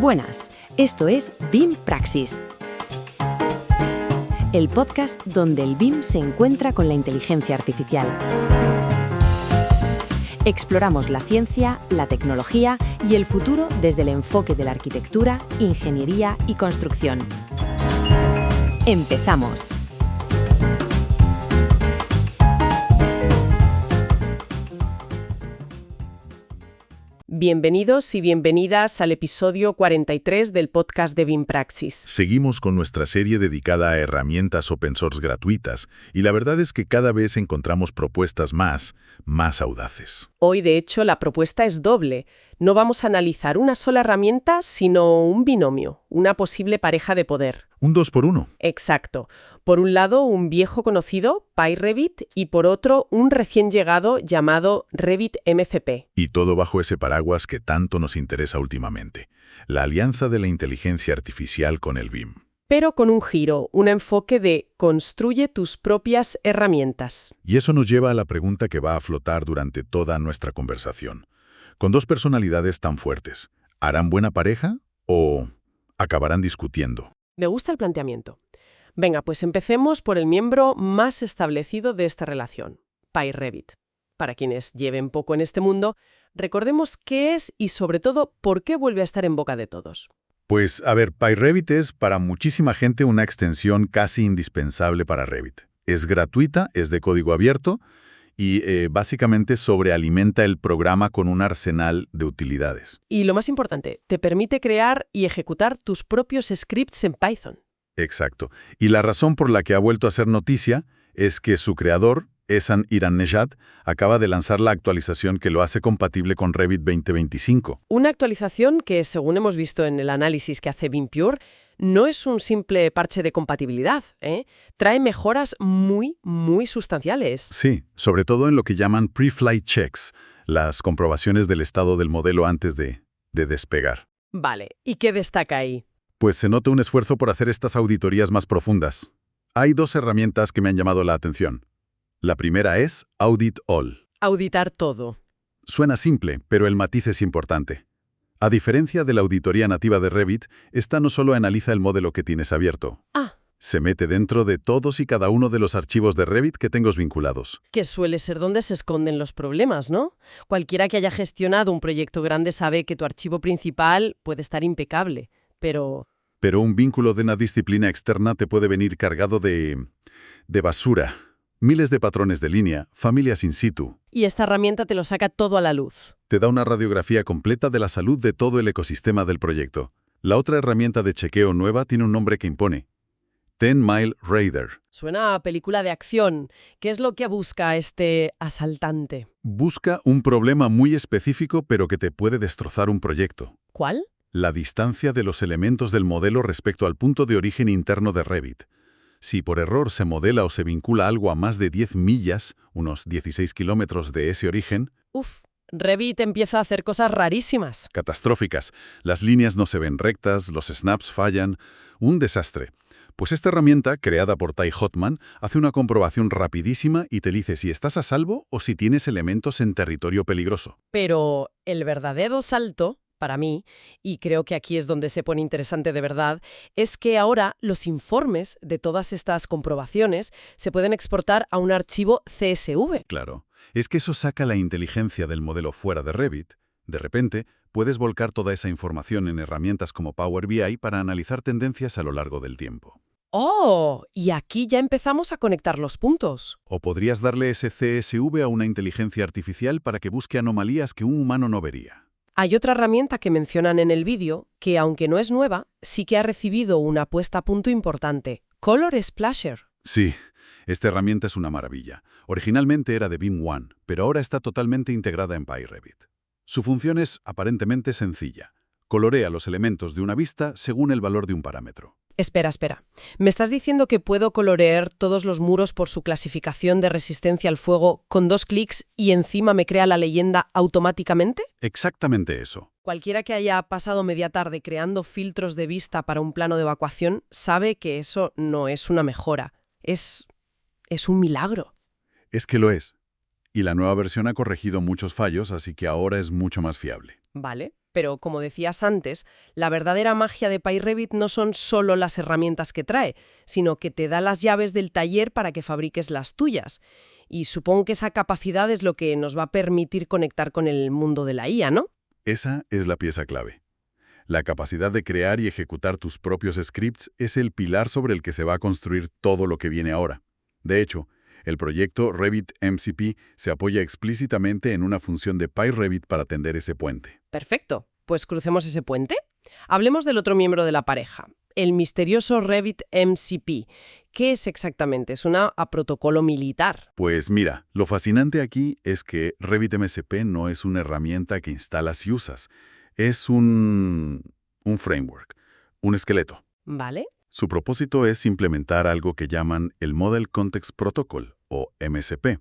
Buenas, esto es BIM Praxis, el podcast donde el BIM se encuentra con la inteligencia artificial. Exploramos la ciencia, la tecnología y el futuro desde el enfoque de la arquitectura, ingeniería y construcción. ¡Empezamos! Bienvenidos y bienvenidas al episodio 43 del podcast de BIM Praxis. Seguimos con nuestra serie dedicada a herramientas open source gratuitas, y la verdad es que cada vez encontramos propuestas más audaces. Hoy, de hecho, la propuesta es doble. No vamos a analizar una sola herramienta, sino un binomio, una posible pareja de poder. Un 2x1. Exacto. Por un lado, un viejo conocido, PyRevit, y por otro, un recién llegado llamado Revit MCP. Y todo bajo ese paraguas que tanto nos interesa últimamente, la alianza de la inteligencia artificial con el BIM. Pero con un giro, un enfoque de construye tus propias herramientas. Y eso nos lleva a la pregunta que va a flotar durante toda nuestra conversación. Con dos personalidades tan fuertes, ¿harán buena pareja o acabarán discutiendo? Me gusta el planteamiento. Venga, pues empecemos por el miembro más establecido de esta relación, PyRevit. Para quienes lleven poco en este mundo, recordemos qué es y sobre todo por qué vuelve a estar en boca de todos. Pues, a ver, PyRevit es para muchísima gente una extensión casi indispensable para Revit. Es gratuita, es de código abierto y básicamente sobrealimenta el programa con un arsenal de utilidades. Y lo más importante, te permite crear y ejecutar tus propios scripts en Python. Exacto. Y la razón por la que ha vuelto a ser noticia es que su creador, Ehsan Iran-Nejad, acaba de lanzar la actualización que lo hace compatible con Revit 2025. Una actualización que, según hemos visto en el análisis que hace BIM Pure, no es un simple parche de compatibilidad, ¿eh? Trae mejoras muy sustanciales. Sí, sobre todo en lo que llaman pre-flight checks, las comprobaciones del estado del modelo antes de despegar. Vale, ¿y qué destaca ahí? Pues se nota un esfuerzo por hacer estas auditorías más profundas. Hay dos herramientas que me han llamado la atención. La primera es Audit All. Auditar todo. Suena simple, pero el matiz es importante. A diferencia de la auditoría nativa de Revit, esta no solo analiza el modelo que tienes abierto. Se mete dentro de todos y cada uno de los archivos de Revit que tengas vinculados. Que suele ser donde se esconden los problemas, ¿no? Cualquiera que haya gestionado un proyecto grande sabe que tu archivo principal puede estar impecable, pero un vínculo de una disciplina externa te puede venir cargado de basura. Miles de patrones de línea, familias in situ. Y esta herramienta te lo saca todo a la luz. Te da una radiografía completa de la salud de todo el ecosistema del proyecto. La otra herramienta de chequeo nueva tiene un nombre que impone. 10 Mile Raider. Suena a película de acción. ¿Qué es lo que busca este asaltante? Busca un problema muy específico pero que te puede destrozar un proyecto. ¿Cuál? La distancia de los elementos del modelo respecto al punto de origen interno de Revit. Si por error se modela o se vincula algo a más de 10 millas, unos 16 kilómetros de ese origen... Revit empieza a hacer cosas rarísimas. Catastróficas. Las líneas no se ven rectas, los snaps fallan. Un desastre. Pues esta herramienta, creada por Ty Hotman, hace una comprobación rapidísima y te dice si estás a salvo o si tienes elementos en territorio peligroso. Pero el verdadero salto, para mí, y creo que aquí es donde se pone interesante de verdad, es que ahora los informes de todas estas comprobaciones se pueden exportar a un archivo CSV. Claro, es que eso saca la inteligencia del modelo fuera de Revit. De repente, puedes volcar toda esa información en herramientas como Power BI para analizar tendencias a lo largo del tiempo. ¡Oh! Y aquí ya empezamos a conectar los puntos. O podrías darle ese CSV a una inteligencia artificial para que busque anomalías que un humano no vería. Hay otra herramienta que mencionan en el vídeo que, aunque no es nueva, sí que ha recibido una puesta a punto importante. Color Splasher. Sí, esta herramienta es una maravilla. Originalmente era de BIM One, pero ahora está totalmente integrada en PyRevit. Su función es aparentemente sencilla. Colorea los elementos de una vista según el valor de un parámetro. Espera. ¿Me estás diciendo que puedo colorear todos los muros por su clasificación de resistencia al fuego con 2 clics y encima me crea la leyenda automáticamente? Exactamente eso. Cualquiera que haya pasado media tarde creando filtros de vista para un plano de evacuación sabe que eso no es una mejora. Es un milagro. Es que lo es. Y la nueva versión ha corregido muchos fallos, así que ahora es mucho más fiable. Vale. Pero, como decías antes, la verdadera magia de PyRevit no son solo las herramientas que trae, sino que te da las llaves del taller para que fabriques las tuyas. Y supongo que esa capacidad es lo que nos va a permitir conectar con el mundo de la IA, ¿no? Esa es la pieza clave. La capacidad de crear y ejecutar tus propios scripts es el pilar sobre el que se va a construir todo lo que viene ahora. De hecho, el proyecto Revit MCP se apoya explícitamente en una función de PyRevit para tender ese puente. Perfecto. Pues crucemos ese puente. Hablemos del otro miembro de la pareja, el misterioso Revit MCP. ¿Qué es exactamente? ¿Suena a protocolo militar? Pues mira, lo fascinante aquí es que Revit MCP no es una herramienta que instalas y usas. Es un framework, un esqueleto. ¿Vale? Su propósito es implementar algo que llaman el Model Context Protocol, o MCP.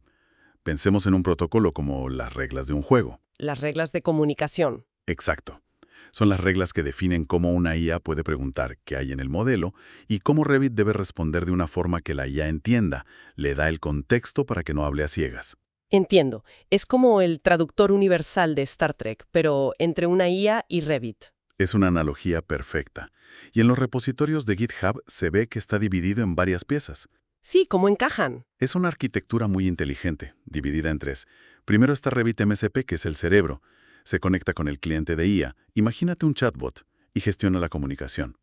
Pensemos en un protocolo como las reglas de un juego. Las reglas de comunicación. Exacto. Son las reglas que definen cómo una IA puede preguntar qué hay en el modelo y cómo Revit debe responder de una forma que la IA entienda. Le da el contexto para que no hable a ciegas. Entiendo. Es como el traductor universal de Star Trek, pero entre una IA y Revit. Es una analogía perfecta. Y en los repositorios de GitHub se ve que está dividido en varias piezas. Sí, ¿cómo encajan? Es una arquitectura muy inteligente, dividida en tres. Primero está Revit MCP, que es el cerebro. Se conecta con el cliente de IA. Imagínate un chatbot y gestiona la comunicación.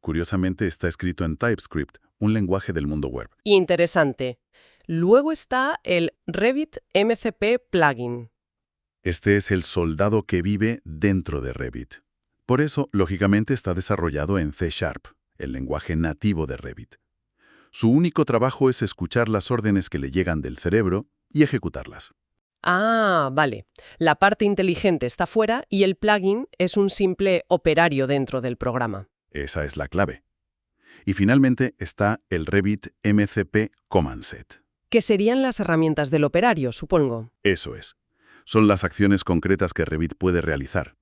Curiosamente está escrito en TypeScript, un lenguaje del mundo web. Interesante. Luego está el Revit MCP plugin. Este es el soldado que vive dentro de Revit. Por eso, lógicamente, está desarrollado en C#, el lenguaje nativo de Revit. Su único trabajo es escuchar las órdenes que le llegan del cerebro y ejecutarlas. Ah, vale. La parte inteligente está fuera y el plugin es un simple operario dentro del programa. Esa es la clave. Y finalmente está el Revit MCP Command Set. Que serían las herramientas del operario, supongo. Eso es. Son las acciones concretas que Revit puede realizar.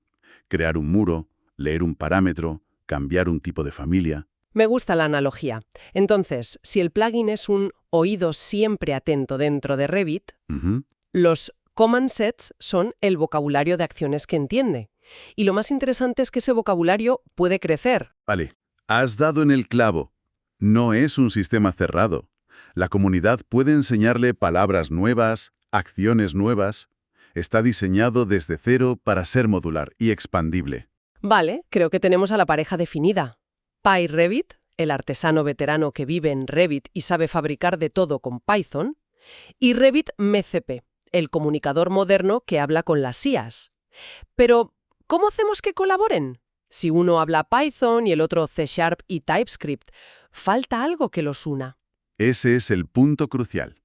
Crear un muro, leer un parámetro, cambiar un tipo de familia. Me gusta la analogía. Entonces, si el plugin es un oído siempre atento dentro de Revit, los command sets son el vocabulario de acciones que entiende. Y lo más interesante es que ese vocabulario puede crecer. Vale, has dado en el clavo. No es un sistema cerrado. La comunidad puede enseñarle palabras nuevas, acciones nuevas. Está diseñado desde cero para ser modular y expandible. Vale, creo que tenemos a la pareja definida. PyRevit, el artesano veterano que vive en Revit y sabe fabricar de todo con Python, y Revit MCP, el comunicador moderno que habla con las IAs. Pero, ¿cómo hacemos que colaboren? Si uno habla Python y el otro C# y TypeScript, falta algo que los una. Ese es el punto crucial.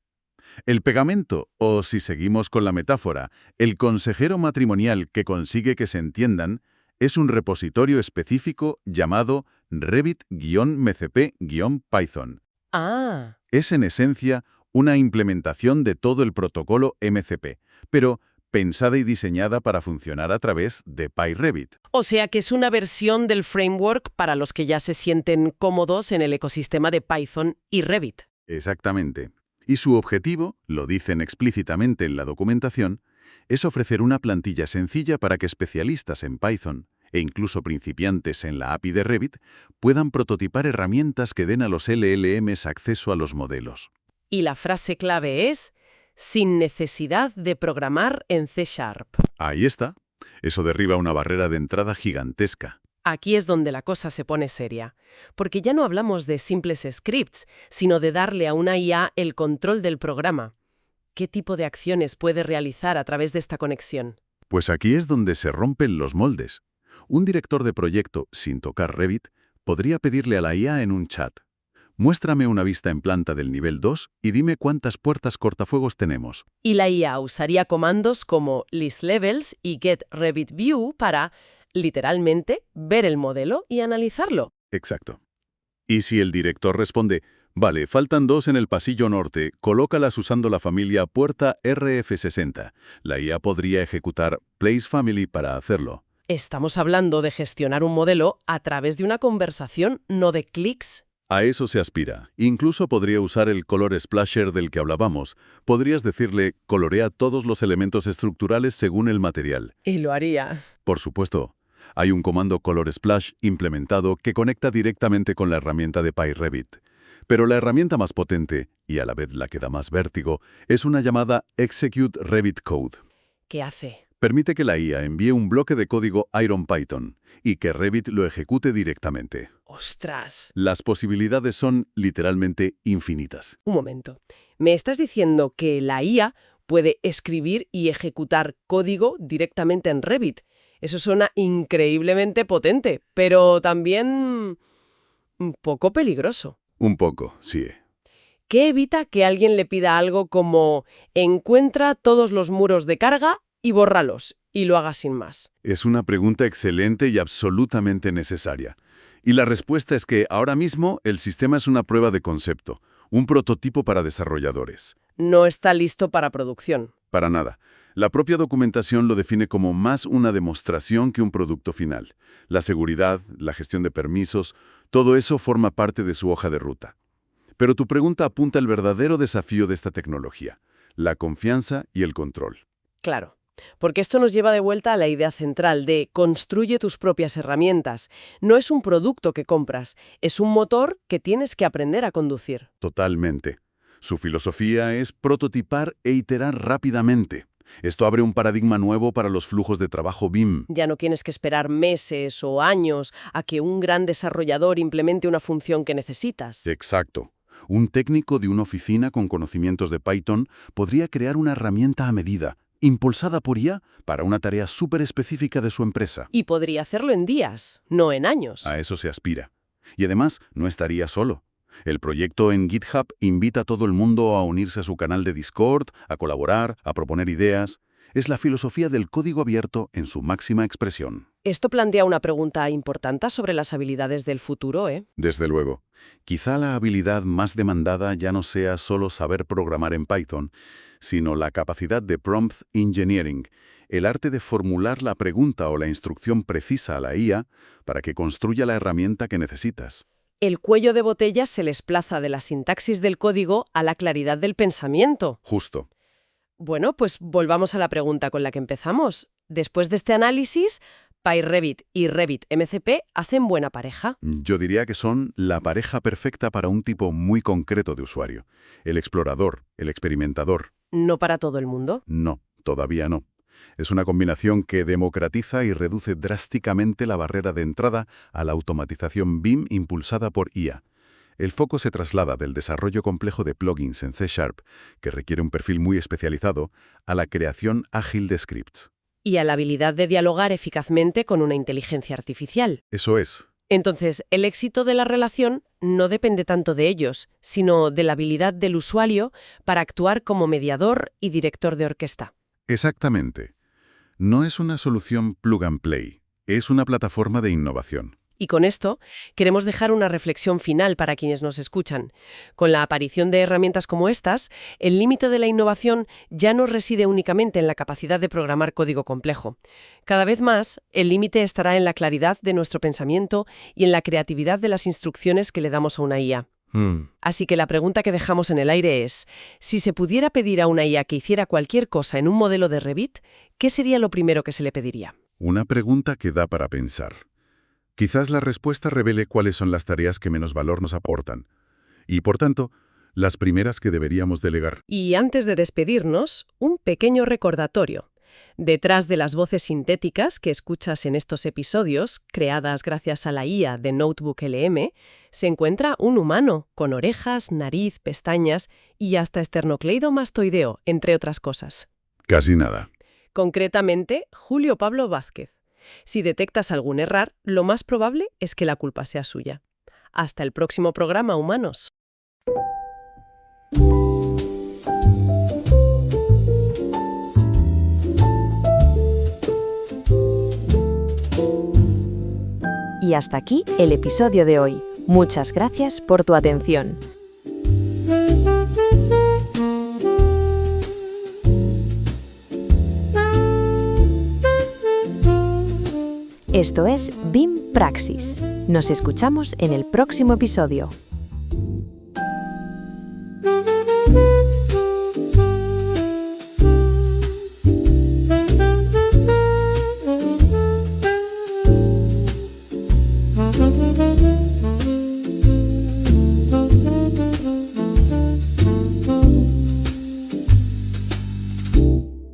El pegamento, o si seguimos con la metáfora, el consejero matrimonial que consigue que se entiendan, es un repositorio específico llamado Revit-MCP-Python. Ah. Es en esencia una implementación de todo el protocolo MCP, pero pensada y diseñada para funcionar a través de PyRevit. O sea que es una versión del framework para los que ya se sienten cómodos en el ecosistema de Python y Revit. Exactamente. Y su objetivo, lo dicen explícitamente en la documentación, es ofrecer una plantilla sencilla para que especialistas en Python e incluso principiantes en la API de Revit puedan prototipar herramientas que den a los LLMs acceso a los modelos. Y la frase clave es, sin necesidad de programar en C#. Ahí está. Eso derriba una barrera de entrada gigantesca. Aquí es donde la cosa se pone seria, porque ya no hablamos de simples scripts, sino de darle a una IA el control del programa. ¿Qué tipo de acciones puede realizar a través de esta conexión? Pues aquí es donde se rompen los moldes. Un director de proyecto, sin tocar Revit, podría pedirle a la IA en un chat: muéstrame una vista en planta del nivel 2 y dime cuántas puertas cortafuegos tenemos. Y la IA usaría comandos como listlevels y getRevitView para, literalmente, ver el modelo y analizarlo. Exacto. Y si el director responde: vale, faltan 2 en el pasillo norte, colócalas usando la familia puerta RF60. La IA podría ejecutar placeFamily para hacerlo. Estamos hablando de gestionar un modelo a través de una conversación, no de clics. A eso se aspira. Incluso podría usar el color splasher del que hablábamos. Podrías decirle: colorea todos los elementos estructurales según el material. Y lo haría. Por supuesto, Hay un comando Color Splash implementado que conecta directamente con la herramienta de PyRevit. Pero la herramienta más potente, y a la vez la que da más vértigo, es una llamada Execute Revit Code. ¿Qué hace? Permite que la IA envíe un bloque de código IronPython y que Revit lo ejecute directamente. ¡Ostras! Las posibilidades son literalmente infinitas. Un momento. ¿Me estás diciendo que la IA puede escribir y ejecutar código directamente en Revit? Eso suena increíblemente potente, pero también un poco peligroso. Un poco, sí. ¿Qué evita que alguien le pida algo como encuentra todos los muros de carga y bórralos, y lo haga sin más? Es una pregunta excelente y absolutamente necesaria. Y la respuesta es que ahora mismo el sistema es una prueba de concepto, un prototipo para desarrolladores. No está listo para producción. Para nada. La propia documentación lo define como más una demostración que un producto final. La seguridad, la gestión de permisos, todo eso forma parte de su hoja de ruta. Pero tu pregunta apunta al verdadero desafío de esta tecnología, la confianza y el control. Claro, porque esto nos lleva de vuelta a la idea central de construye tus propias herramientas. No es un producto que compras, es un motor que tienes que aprender a conducir. Totalmente. Su filosofía es prototipar e iterar rápidamente. Esto abre un paradigma nuevo para los flujos de trabajo BIM. Ya no tienes que esperar meses o años a que un gran desarrollador implemente una función que necesitas. Exacto. Un técnico de una oficina con conocimientos de Python podría crear una herramienta a medida, impulsada por IA, para una tarea súper específica de su empresa. Y podría hacerlo en días, no en años. A eso se aspira. Y además, no estaría solo. El proyecto en GitHub invita a todo el mundo a unirse a su canal de Discord, a colaborar, a proponer ideas. Es la filosofía del código abierto en su máxima expresión. Esto plantea una pregunta importante sobre las habilidades del futuro, ¿eh? Desde luego. Quizá la habilidad más demandada ya no sea solo saber programar en Python, sino la capacidad de prompt engineering, el arte de formular la pregunta o la instrucción precisa a la IA para que construya la herramienta que necesitas. El cuello de botella se desplaza de la sintaxis del código a la claridad del pensamiento. Justo. Bueno, pues volvamos a la pregunta con la que empezamos. Después de este análisis, PyRevit y Revit MCP hacen buena pareja. Yo diría que son la pareja perfecta para un tipo muy concreto de usuario. El explorador, el experimentador. ¿No para todo el mundo? No, todavía no. Es una combinación que democratiza y reduce drásticamente la barrera de entrada a la automatización BIM impulsada por IA. El foco se traslada del desarrollo complejo de plugins en C#, que requiere un perfil muy especializado, a la creación ágil de scripts. Y a la habilidad de dialogar eficazmente con una inteligencia artificial. Eso es. Entonces, el éxito de la relación no depende tanto de ellos, sino de la habilidad del usuario para actuar como mediador y director de orquesta. Exactamente. No es una solución plug and play, es una plataforma de innovación. Y con esto queremos dejar una reflexión final para quienes nos escuchan. Con la aparición de herramientas como estas, el límite de la innovación ya no reside únicamente en la capacidad de programar código complejo. Cada vez más, el límite estará en la claridad de nuestro pensamiento y en la creatividad de las instrucciones que le damos a una IA. Así que la pregunta que dejamos en el aire es, si se pudiera pedir a una IA que hiciera cualquier cosa en un modelo de Revit, ¿qué sería lo primero que se le pediría? Una pregunta que da para pensar. Quizás la respuesta revele cuáles son las tareas que menos valor nos aportan, y por tanto, las primeras que deberíamos delegar. Y antes de despedirnos, un pequeño recordatorio. Detrás de las voces sintéticas que escuchas en estos episodios, creadas gracias a la IA de Notebook LM, se encuentra un humano con orejas, nariz, pestañas y hasta esternocleidomastoideo, entre otras cosas. Casi nada. Concretamente, Julio Pablo Vázquez. Si detectas algún error, lo más probable es que la culpa sea suya. Hasta el próximo programa, humanos. Y hasta aquí el episodio de hoy. Muchas gracias por tu atención. Esto es BIM Praxis. Nos escuchamos en el próximo episodio.